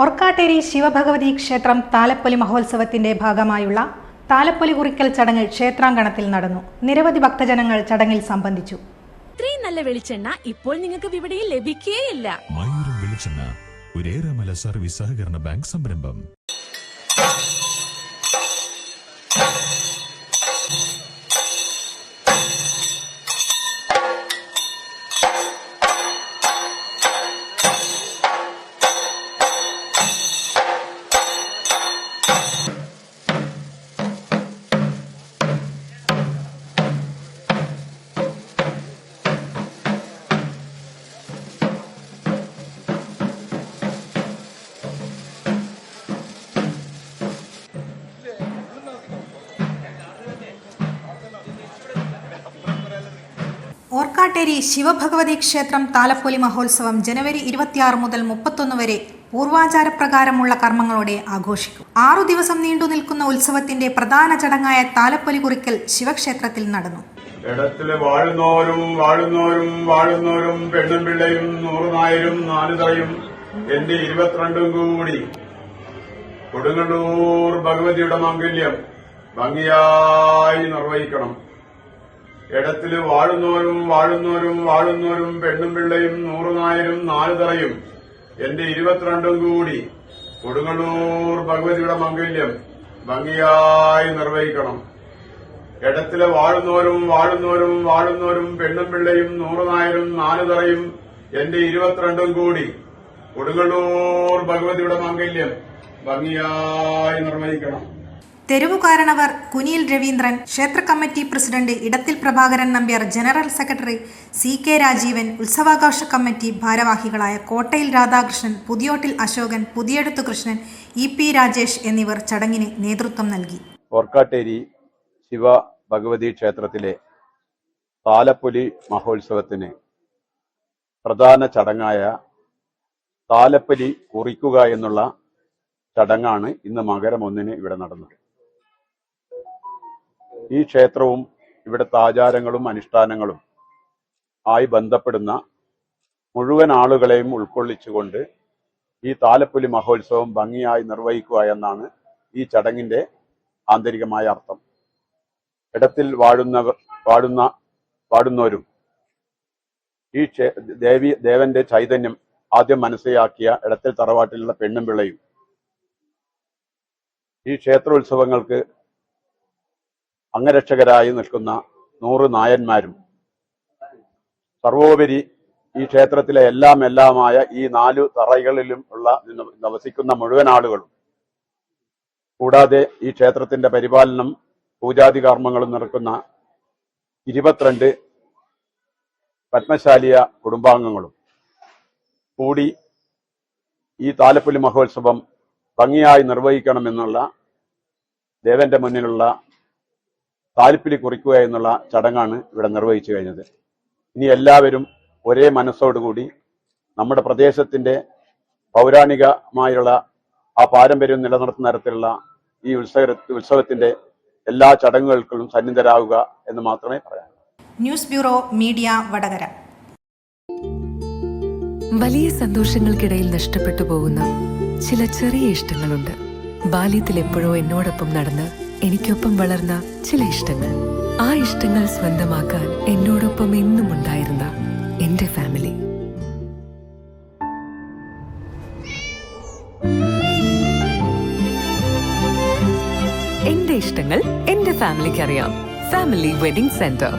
ഓർക്കാട്ടേരി ശിവഭഗവതി ക്ഷേത്രം താലപ്പൊലി മഹോത്സവത്തിന്റെ ഭാഗമായുള്ള താലപ്പൊലി കുറിക്കൽ ചടങ്ങ് ക്ഷേത്രാങ്കണത്തിൽ നടന്നു. നിരവധി ഭക്തജനങ്ങൾ ചടങ്ങിൽ സംബന്ധിച്ചു. ഇത്രയും നല്ല വെളിച്ചെണ്ണ ഇപ്പോൾ നിങ്ങൾക്ക് വിപണിയിൽ ലഭിക്കുകയില്ല. മയൂരം വെളിച്ചെണ്ണ ഒരു ഏറെമല സർവീസ് സഹകരണ ബാങ്ക് സംരംഭം. ഓർക്കാട്ടേരി ശിവഭഗവതി ക്ഷേത്രം താലപ്പൊലി മഹോത്സവം ജനുവരി 26 മുതൽ 31 വരെ പൂർവാചാരപ്രകാരമുള്ള കർമ്മങ്ങളോടെ ആഘോഷിക്കും. 6 ദിവസം നീണ്ടു നിൽക്കുന്ന ഉത്സവത്തിന്റെ പ്രധാന ചടങ്ങായ താലപ്പൊലി കുറിക്കൽ ശിവക്ഷേത്രത്തിൽ നടന്നു. ഇടത്തില് വാഴുന്നോരും പെണ്ണും പിള്ളയും 100 നായരും 4 തറയും എന്റെ 22 കൂടി കൊടുങ്ങല്ലൂർ ഭഗവതിയുടെ മാംഗല്യം ഭംഗിയായി നിർവഹിക്കണം. ഇടത്തില് വാഴുന്നോരും പെണ്ണും പിള്ളയും 100 നായരും 4 തറയും എന്റെ 22 കൂടി കൊടുങ്ങല്ലൂർ ഭഗവതിയുടെ മാംഗല്യം ഭംഗിയായി നിർവഹിക്കണം. ഇടത്തില് വാഴുന്നോരും പെണ്ണും പിള്ളയും 100 നായരും 4 തറയും എന്റെ 22 കൂടി കൊടുങ്ങല്ലൂർ ഭഗവതിയുടെ മാംഗല്യം ഭംഗിയായി നിർവഹിക്കണം. തെരുവുകാരണവർ കുനിയിൽ രവീന്ദ്രൻ, ക്ഷേത്ര committee president Edathil Prabhakaran Nambiar, general secretary CK Rajeevan, ഉത്സവാഘോഷ കമ്മിറ്റി ഭാരവാഹികളായ കോട്ടയിൽ രാധാകൃഷ്ണൻ, പുതിയോട്ടിൽ അശോകൻ, പുതിയടത്തു കൃഷ്ണൻ, EP രാജേഷ് എന്നിവർ ചടങ്ങിന് നേതൃത്വം നൽകി. ഓർക്കാട്ടേരി ശിവ ഭഗവതി ക്ഷേത്രത്തിലെ താലപ്പൊലി മഹോത്സവത്തിന് പ്രധാന ചടങ്ങായ താലപ്പൊലി കുറിക്കുക എന്നുള്ള ചടങ്ങാണ് ഇന്ന് മകരം 1 ഇവിടെ നടന്നത്. ഈ ക്ഷേത്രവും ഇവിടുത്തെ ആചാരങ്ങളും അനുഷ്ഠാനങ്ങളും ആയി ബന്ധപ്പെടുന്ന മുഴുവൻ ആളുകളെയും ഉൾക്കൊള്ളിച്ചുകൊണ്ട് ഈ താലപ്പൊലി മഹോത്സവം ഭംഗിയായി നിർവഹിക്കുക എന്നാണ് ഈ ചടങ്ങിന്റെ ആന്തരികമായ അർത്ഥം. ഇടത്തിൽ വാടുന്നവരും ഈ ദേവന്റെ ചൈതന്യം ആദ്യം മനസ്സിലാക്കിയ ഇടത്തിൽ തറവാട്ടിലുള്ള പെണ്ണും പിള്ളയും ഈ ക്ഷേത്രോത്സവങ്ങൾക്ക് അംഗരക്ഷകരായി നിൽക്കുന്ന 100 നായന്മാരും സർവോപരി ഈ ക്ഷേത്രത്തിലെ എല്ലാമായ ഈ 4 തറകളിലും ഉള്ള വസിക്കുന്ന മുഴുവൻ ആളുകളും കൂടാതെ ഈ ക്ഷേത്രത്തിന്റെ പരിപാലനം പൂജാതി കർമ്മങ്ങളും നടക്കുന്ന 22 പത്മശാലിയ കുടുംബാംഗങ്ങളും കൂടി ഈ താലപ്പൊലി മഹോത്സവം ഭംഗിയായി നിർവഹിക്കണമെന്നുള്ള ദേവന്റെ മുന്നിലുള്ള താലപ്പൊലി കുറിക്കുക എന്നുള്ള ചടങ്ങാണ് ഇവിടെ നിർവഹിച്ചു കഴിഞ്ഞത്. ഇനി എല്ലാവരും ഒരേ മനസ്സോടുകൂടി നമ്മുടെ പ്രദേശത്തിന്റെ പൗരാണികമായുള്ള ആ പാരമ്പര്യം നിലനിർത്തുന്ന തരത്തിലുള്ള ഈ ഉത്സവത്തിന്റെ എല്ലാ ചടങ്ങുകൾക്കും സന്നിധരാകുക എന്ന് മാത്രമേ പറയാൻ. News bureau media, Vadakara. വലിയ സന്തോഷങ്ങൾക്കിടയിൽ നഷ്ടപ്പെട്ടു പോകുന്ന ചില ചെറിയ ഇഷ്ടങ്ങളുണ്ട്. ബാല്യത്തിൽ എപ്പോഴോ എന്നോടൊപ്പം നടന്ന് എനിക്കൊപ്പം വളർന്ന ചില ഇഷ്ടങ്ങൾ. ആ ഇഷ്ടങ്ങൾ സ്വന്തമാക്കാൻ എന്നോടൊപ്പം എന്നും ഉണ്ടായിരുന്ന എന്റെ ഫാമിലി. എന്റെ ഇഷ്ടങ്ങൾ എന്റെ ഫാമിലിക്ക് അറിയാം. Family wedding centre.